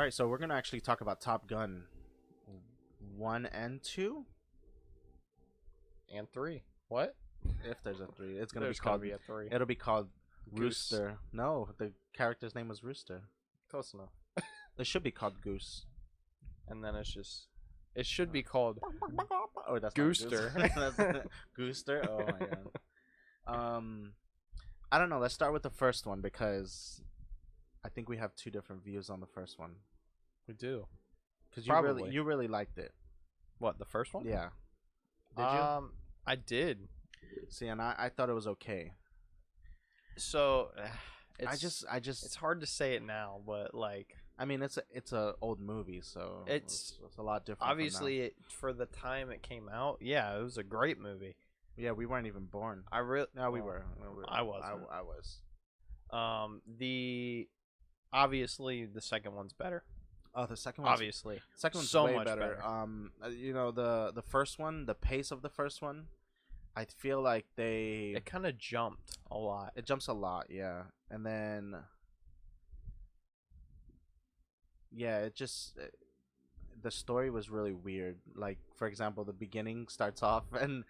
right, so we're gonna actually talk about Top Gun 1 and 2. And 3. What? If there's a 3, it's gonna be There's gotta called. be a 3. It'll be called Goose. Rooster. No, the character's name was Rooster. Close enough. It should be called Goose. And then it's just... It should be called Oh, that's Gooster. Not Goose. Gooster. Oh my god. I don't know. Let's start with the first one because I think we have two different views on the first one. We do. Because Probably. you really liked it. What, the first one? Yeah. Did you? I did. See, and I thought it was okay. So, I just it's hard to say it now, but like, I mean, it's a old movie, so it's a lot different. obviously for the time it came out. Yeah, it was a great movie. Yeah, we weren't even born. No, we were. I wasn't. I was. Obviously the second one's better. Oh, the second one. Obviously, second one's so way much better. You know, the first one, the pace of the first one, I feel like it kind of jumped a lot. it jumps a lot, yeah, and then yeah, the story was really weird. Like, for example, the beginning starts off and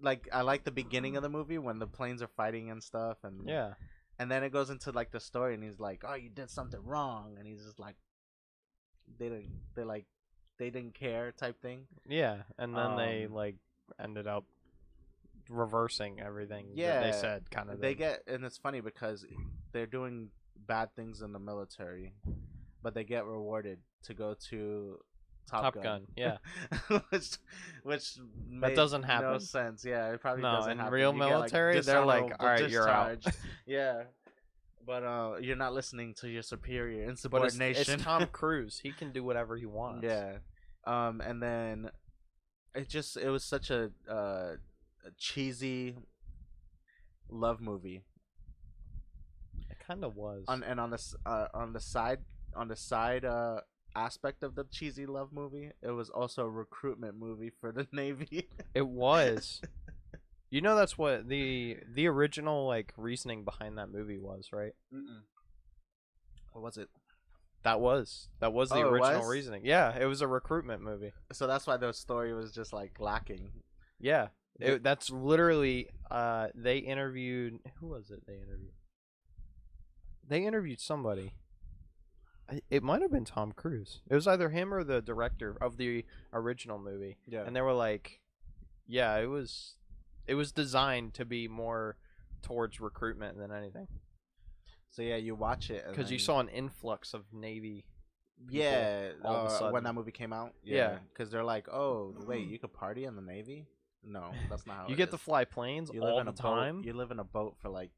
like I like the beginning of the movie when the planes are fighting and stuff, and Yeah, and then it goes into like the story and he's like, oh, you did something wrong, and he's just like, they didn't care type thing. yeah, and then they Um, like ended up reversing everything that Yeah, they said, kind of. they get, and it's funny because they're doing bad things in the military, but they get rewarded to go to Top Gun. Yeah, which that doesn't no happen. sense. Yeah, it probably No, doesn't in happen. real You get, military, they're like, dishonorable "All right, you're out." discharge. Yeah, but you're not listening to your superior. But Insubordination. it's Tom Cruise. He can do whatever he wants. Yeah, and then it was such a cheesy love movie. It kind of was. On the side aspect of the cheesy love movie, it was also a recruitment movie for the Navy. It was. You know, that's what the original like reasoning behind that movie was, right? What was it? That was the Oh, it original was? reasoning. Yeah, it was a recruitment movie. So that's why the story was just like lacking. Yeah, that's literally. They interviewed. Who was it? They interviewed somebody. It might have been Tom Cruise. It was either him or the director of the original movie. Yeah. And they were like, "Yeah, it was designed to be more towards recruitment than anything." So yeah, you watch it Because you saw an influx of Navy. yeah, all of a sudden. when that movie came out. Yeah. Because they're like, oh wait, you could party in the Navy? No, that's not how. You it get to is. fly planes You live all in the a time. boat. You live in a boat for like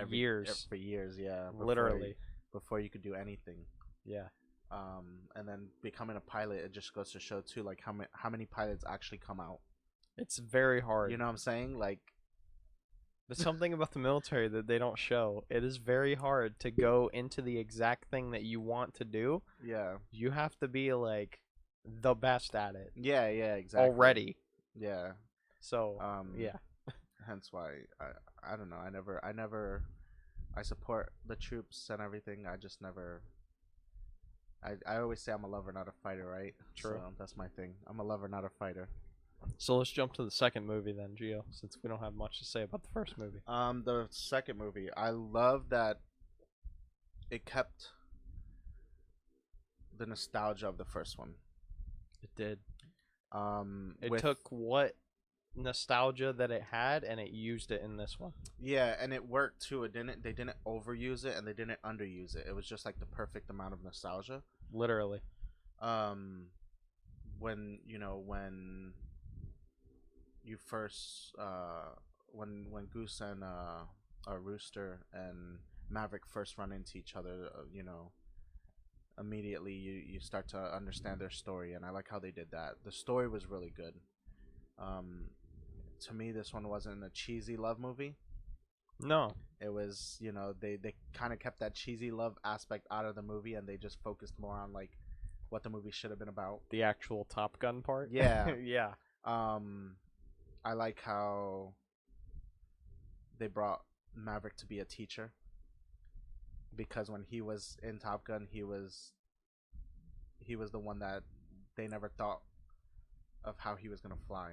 Years. for years, yeah. Literally. Before you could do anything. Yeah. And then becoming a pilot, it just goes to show too, like how many pilots actually come out. It's very hard. You know what I'm saying? Like, There's something about the military that they don't show. It is very hard to go into the exact thing that you want to do. yeah, You have to be like the best at it yeah, exactly. already. Yeah. So, yeah. Hence why I don't know. I support the troops and everything. I just never. I always say I'm a lover, not a fighter, right? True. So that's my thing. I'm a lover, not a fighter. So let's jump to the second movie then, Gio, since we don't have much to say about the first movie. The second movie, I love that it kept the nostalgia of the first one. It did. It With, took what nostalgia that it had and it used it in this one. yeah, and it worked too. They didn't overuse it and they didn't underuse it. It was just like the perfect amount of nostalgia. Literally. When you first when Goose and Rooster and Maverick first run into each other, immediately you start to understand their story, and I like how they did that. The story was really good. To me, this one wasn't a cheesy love movie. No. It was, they kind of kept that cheesy love aspect out of the movie, and they just focused more on like what the movie should have been about. The actual Top Gun part? Yeah. Yeah. I like how they brought Maverick to be a teacher, because when he was in Top Gun, he was he was the one that they never thought of how he was gonna fly.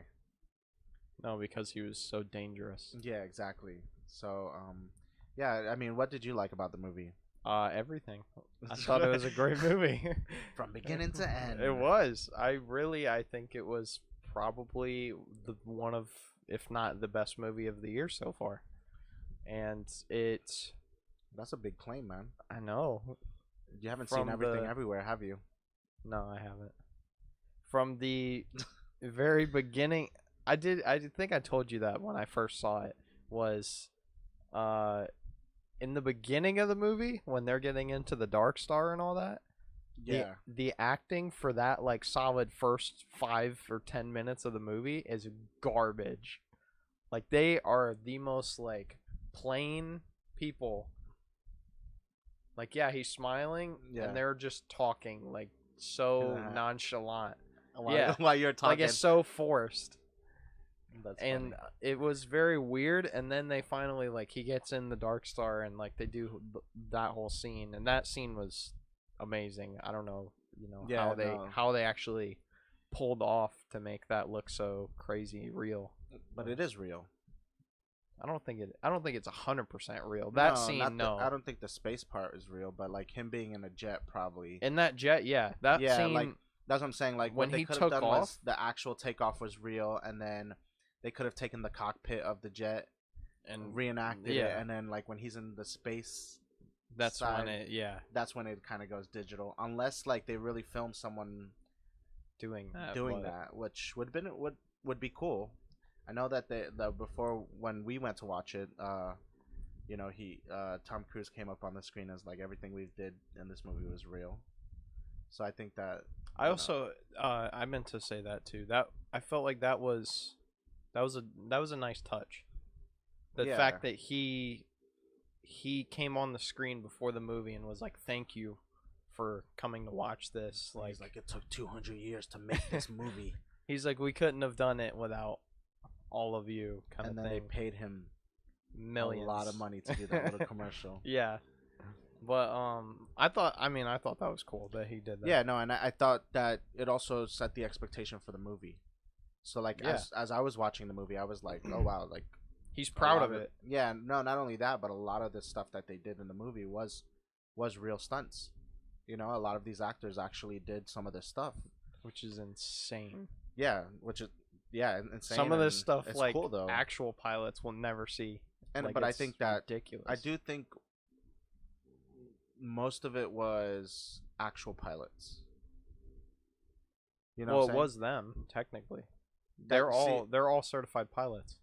No, because he was so dangerous. Yeah, exactly. So, yeah, I mean, what did you like about the movie? Everything. I thought it was a great movie. From beginning to end. It was. I think it was probably the one of, if not the best movie of the year so far. And it, That's a big claim, man. I know. You haven't seen everything everywhere, have you? No, I haven't. From the very beginning, I did think I told you that when I first saw it was, in the beginning of the movie when they're getting into the Dark Star and all that. Yeah. The acting for that like solid first 5 or 10 minutes of the movie is garbage. Like they are the most like plain people. Like yeah, he's smiling and they're just talking like so nonchalant. While you're talking. Like it's so forced. That's and funny. it was very weird, and then they finally like he gets in the Dark Star and like they do that whole scene, and that scene was amazing. I don't know, how they actually pulled off to make that look so crazy real. But it is real. I don't think it's 100% real. That scene, no. I don't think the space part is real, but like him being in a jet probably. In that jet, yeah. That scene, like that's what I'm saying. Like when what they he could took have done off, was the actual takeoff was real, and then they could have taken the cockpit of the jet and reenacted it, and then like when he's in the space, that's side, when it that's when it kind of goes digital. Unless like they really film someone doing that, which would be cool. I know that before when we went to watch it, Tom Cruise came up on the screen as like everything we did in this movie was real. So I think that I meant to say that too. That I felt like that was a nice touch. The fact that he came on the screen before the movie and was like, "Thank you for coming to watch this." Like, he's like, "It took 200 years to make this movie." He's like, "We couldn't have done it without all of you." And then they paid him millions, a lot of money to do that little commercial. Yeah. But I thought that was cool that he did that. Yeah, no, and I thought that it also set the expectation for the movie. So like as I was watching the movie, I was like, oh wow, like he's proud of it. Yeah, no, not only that, but a lot of the stuff that they did in the movie was real stunts. You know, a lot of these actors actually did some of this stuff, which is insane. Yeah, insane. Some of this stuff like cool, though. Actual pilots will never see. And like, but I think that ridiculous. I do think most of it was actual pilots. You know, well, it was them technically. They're all certified pilots.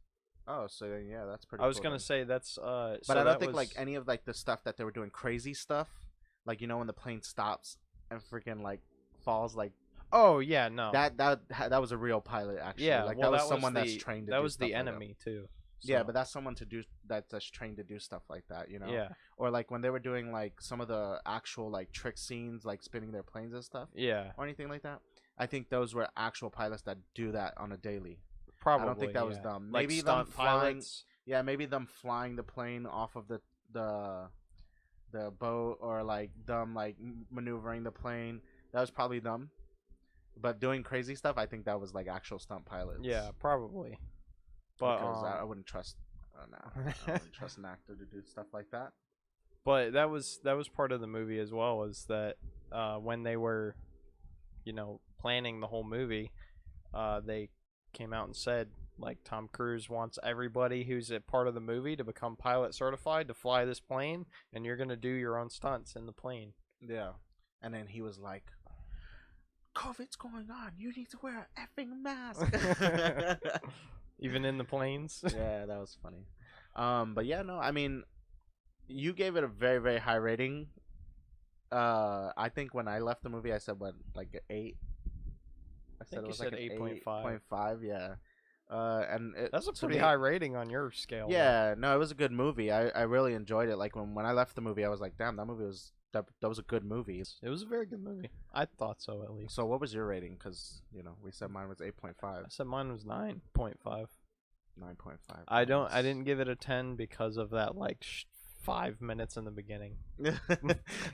Oh, so yeah, that's pretty. I was gonna say that's. But I don't think like any of like the stuff that they were doing crazy stuff, like when the plane stops and freaking like falls like. Oh yeah, no. That was a real pilot actually. Yeah, like well, that was someone that's trained. That was the enemy too. So. Yeah, but that's someone that's trained to do stuff like that, Yeah. Or like when they were doing like some of the actual like trick scenes, like spinning their planes and stuff. Yeah. Or anything like that. I think those were actual pilots that do that on a daily. Probably. I don't think that was them. Like maybe them flying. Pilots. Yeah, maybe them flying the plane off of the boat, or like them like maneuvering the plane. That was probably them. But doing crazy stuff, I think that was like actual stunt pilots. Yeah, probably. But because I wouldn't trust. I wouldn't trust an actor to do stuff like that. But that was part of the movie as well. Is that when they were, planning the whole movie, they came out and said like Tom Cruise wants everybody who's a part of the movie to become pilot certified to fly this plane, and you're gonna do your own stunts in the plane. Yeah, and then he was like, COVID's going on. You need to wear an effing mask. Even in the planes. Yeah, that was funny. But yeah, no, I mean, you gave it a very, very high rating. I think when I left the movie, I said what, like an 8. I think you said 8.5. 8.5, yeah. And that's a pretty high rating on your scale. Yeah, no, it was a good movie. I really enjoyed it. Like when I left the movie, I was like, damn, that movie was. That was a good movie. It was a very good movie. I thought so, at least. So what was your rating? Because we said mine was 8.5. I said mine was 9.5. 9.5. I didn't give it a 10 because of that like 5 minutes in the beginning.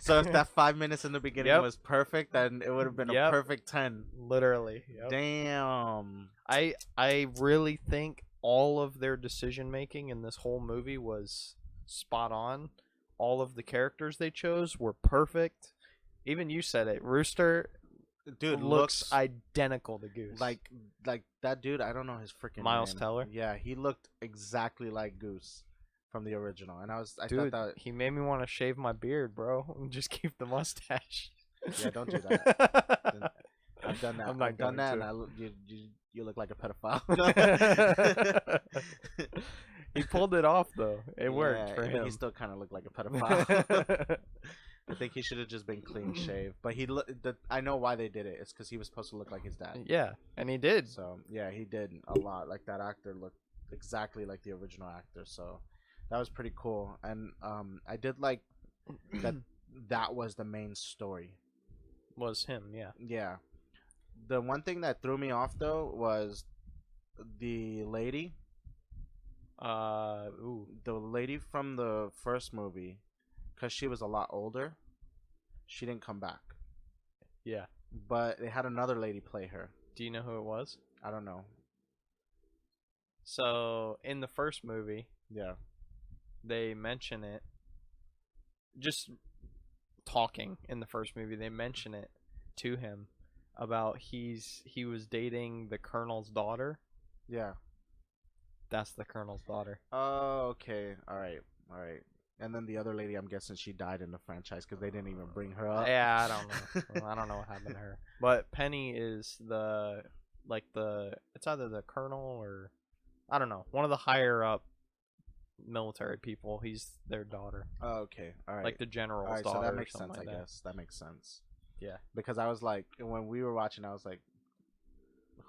So if that 5 minutes in the beginning Yep. was perfect, then it would have been a Yep. perfect 10. Literally. Yep. Damn. I really think all of their decision making in this whole movie was spot on. All of the characters they chose were perfect. Even you said it. Rooster Dude looks identical to Goose. like that dude. I don't know his freaking Miles name. Teller? Yeah, he looked exactly like Goose from the original, and I dude, thought that. he made me want to shave my beard, bro, and just keep the mustache. Yeah, don't do that. I've done that. I'm not I've done going that, to. and you look like a pedophile. He pulled it off though. It worked for but him. he still kind of looked like a pedophile. I think he should have just been clean shaved. But I know why they did it. It's because he was supposed to look like his dad. Yeah, and he did. So yeah, he did a lot. Like that actor looked exactly like the original actor. So that was pretty cool. And I did like that was the main story. Was him, yeah. Yeah. The one thing that threw me off though was the lady. The lady from the first movie, because she was a lot older, she didn't come back. Yeah. But they had another lady play her. Do you know who it was? I don't know. So in the first movie, Yeah. they mention it. Just talking in the first movie, they mention it to him about he was dating the Colonel's daughter. Yeah. That's the Colonel's daughter. Oh, okay. All right. And then the other lady, I'm guessing she died in the franchise because they didn't even bring her up. Yeah, I don't know. I don't know what happened to her. But Penny is it's either the Colonel or I don't know, one of the higher up military people. He's their daughter. Oh, okay. All right. Like the general's All right, daughter. so that makes or sense, something I like guess. That makes sense. Yeah. Because I was like, when we were watching, I was like,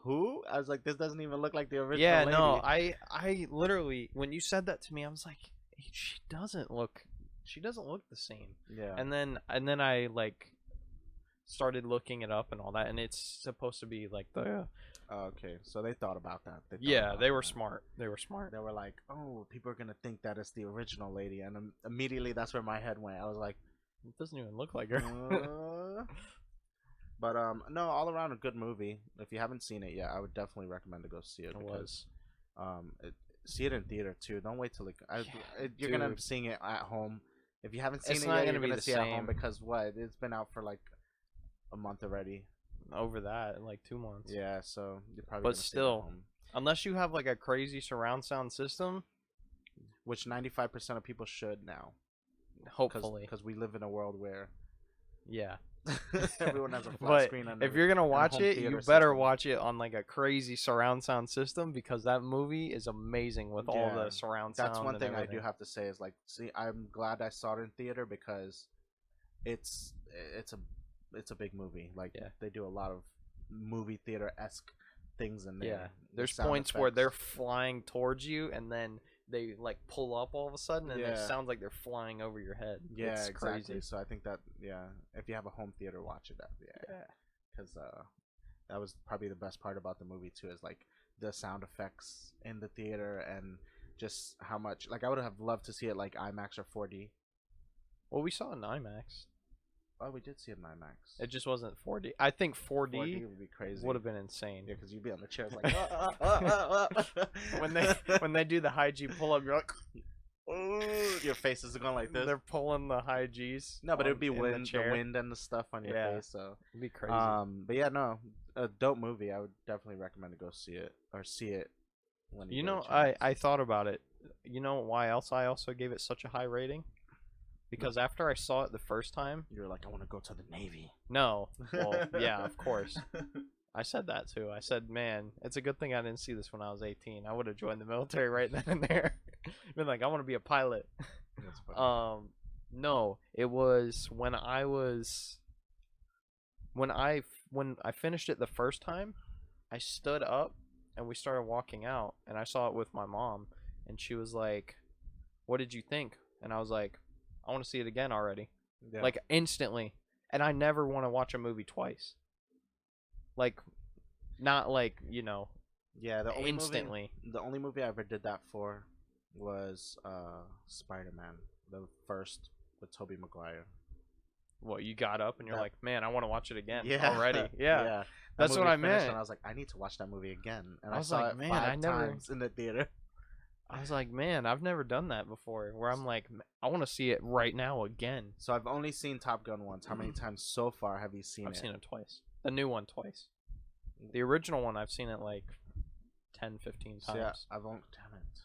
who? I was like, this doesn't even look like the original Yeah, lady. no, I literally, when you said that to me, I was like, she doesn't look the same. Yeah. And then I like started looking it up and all that, and it's supposed to be like the Oh, okay, so they thought about that. they were smart. They were smart. They were like, oh, people are gonna think that it's the original lady, and immediately that's where my head went. I was like, It doesn't even look like her. But no, all around a good movie. If you haven't seen it yet, I would definitely recommend to go see it. It Because, was. see it in theater too. Don't wait till you're gonna end up seeing it at home. If you haven't seen It's it not yet, gonna you're be gonna the see it at home same. because what? It's been out for like a month already. Over that in like 2 months. Yeah, so you're probably. But gonna see it at still, home. unless you have like a crazy surround sound system, Which 95% of people should now. hopefully. Because we live in a world where Yeah. everyone has a flat But screen. if you're gonna watch home it, you theater better system. watch it on like a crazy surround sound system because that movie is amazing with all Yeah, the surround sound. That's one and thing I everything. do have to say is like, see, I'm glad I saw it in theater because it's a big movie. Like Yeah. they do a lot of movie theater-esque things in there. Yeah, with there's sound points where they're effects. flying towards you and then they like pull up all of a sudden and it Yeah. sounds like they're flying over your head. Yeah, It's exactly. crazy. So I think that if you have a home theater, watch it. Yeah. Because that was probably the best part about the movie too, is like the sound effects in the theater and just how much. Like I would have loved to see it like IMAX or 4D. Well, we saw an IMAX. Oh, we did see it in IMAX. It just wasn't 4D. I think 4D 4D would be crazy. would have been insane. Yeah, because you'd be on the chairs like when they do the high G pull up, you're like, your face is going like this. they're pulling the high G's. No, but it would be in wind, the chair. wind and the stuff on your Yeah. face. So It'd be crazy. but yeah, no, a dope movie. I would definitely recommend to go see it or see it when You get a know, chance. I thought about it. You know why else I also gave it such a high rating? Because after I saw it the first time, You're like, I want to go to the Navy. no, well, yeah, of course. I said that too. I said, man, it's a good thing I didn't see this when I was 18. I would have joined the military right then and there. Been like, I want to be a pilot. That's funny. No, it was when I finished it the first time, I stood up and we started walking out and I saw it with my mom and she was like, "What did you think?" And I was like, "I want to see it again already." Yeah. Like instantly. And I never want to watch a movie twice. Like not like, yeah, the only instantly. the only movie I ever did that for was Spider-Man. the first with Tobey Maguire. Well, you got up and you're That- like, man, I want to watch it again Yeah, already. Yeah, yeah. that's what movie I finished meant. And I was like, I need to watch that movie again, and I I was saw like, it man, five I never- times in the theater. I was like, man, I've never done that before. Where I'm like, I want to see it right now again. So I've only seen Top Gun once. How many times so far have you seen I've it? seen it twice. The new one twice. The original one I've seen it like 10, 15 So times. yeah, I've only. Damn it!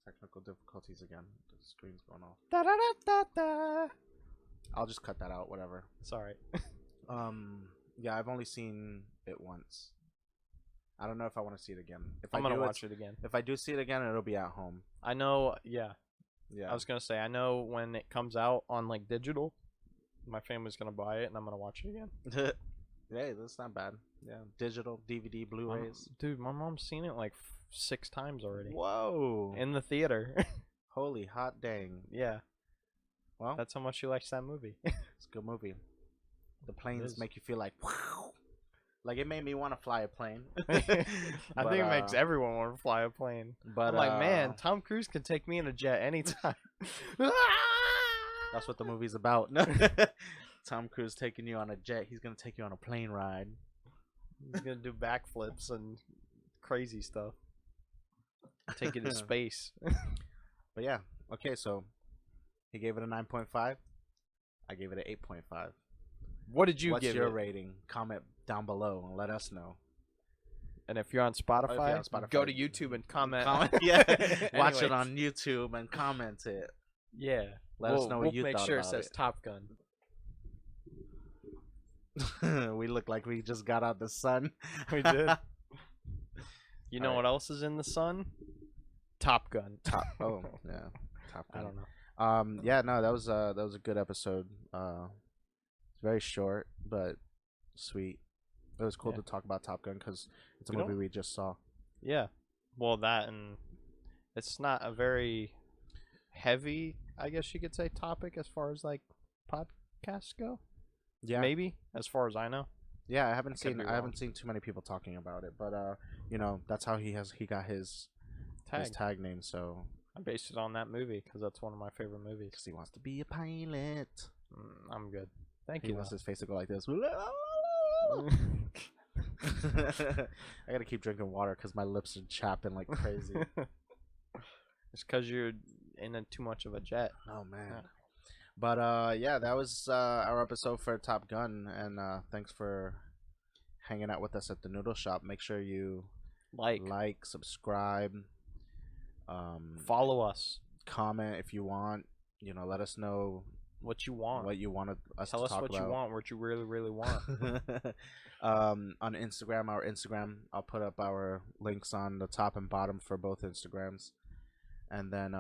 Technical difficulties again. The screen's going off. Da, da, da, da, da. I'll just cut that out. Whatever. It's alright. Yeah, I've only seen it once. I don't know if I want to see it again. If I'm I gonna do, watch it again. If I do see it again, it'll be at home. I know, yeah. Yeah. I was gonna say, I know when it comes out on like digital, my family's gonna buy it and I'm gonna watch it again. Hey, that's not bad. Yeah, digital, DVD, Blu-rays. Dude, my mom's seen it like 6 times already Whoa! in the theater. Holy hot dang! Yeah, Well, that's how much she likes that movie. it's a good movie. The planes is. make you feel like, wow. Like it made me want to fly a plane. I think it makes everyone want to fly a plane. But I'm like, man, Tom Cruise can take me in a jet anytime. that's what the movie's about. Tom Cruise taking you on a jet. He's gonna take you on a plane ride. He's gonna do backflips and crazy stuff. Take it to space. But yeah, okay. So he gave it a 9.5. I gave it an 8.5. What did you What's give your it? rating? Comment down below and let us know. And if you're on Spotify, on Spotify, go to YouTube and comment. Yeah, watch it Anyways. on YouTube and comment it. Yeah. Let us know what you make thought sure about it says it. Top Gun. We look like we just got out the sun. We did. You know All right. what else is in the sun? Top Gun. Oh yeah, Top I Gun. don't know. Yeah, no, that was a good episode. It's very short but sweet. It was cool Yeah. to talk about Top Gun because it's a We movie don't- we just saw. Yeah. Well, that and it's not a very heavy, I guess you could say, topic as far as like podcasts go. Yeah, Maybe as far as I know. yeah. I haven't could be I haven't seen too many people talking about it, but you know, that's how he got his Tag. tag name. So I based it on that movie because that's one of my favorite movies. because he wants to be a pilot. I'm good. Thank He you. wants his face to go like this. though. I gotta keep drinking water because my lips are chapping like crazy. It's because you're in too much of a jet. Oh man. Yeah. But yeah, that was our episode for Top Gun, and thanks for hanging out with us at the Noodle Shop. Make sure you like, subscribe, follow us. comment if you want. You know, let us know What you want. what you want us Tell to us talk what about. you want. What you really, really want. On Instagram, our Instagram, I'll put up our links on the top and bottom for both Instagrams, and then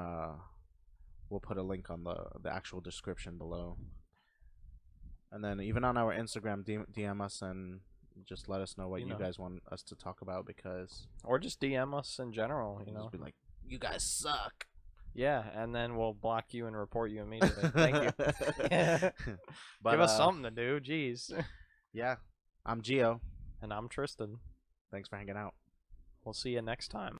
we'll put a link on the actual description below. And then even on our Instagram, DM us and just let us know what you guys want us to talk about, because Or just DM us in general. You we'll know. just be like, you guys suck. Yeah, and then we'll block you and report you immediately. Thank you. But, Give us something to do. Jeez. Yeah, I'm Gio. And I'm Tristan. Thanks for hanging out. We'll see you next time.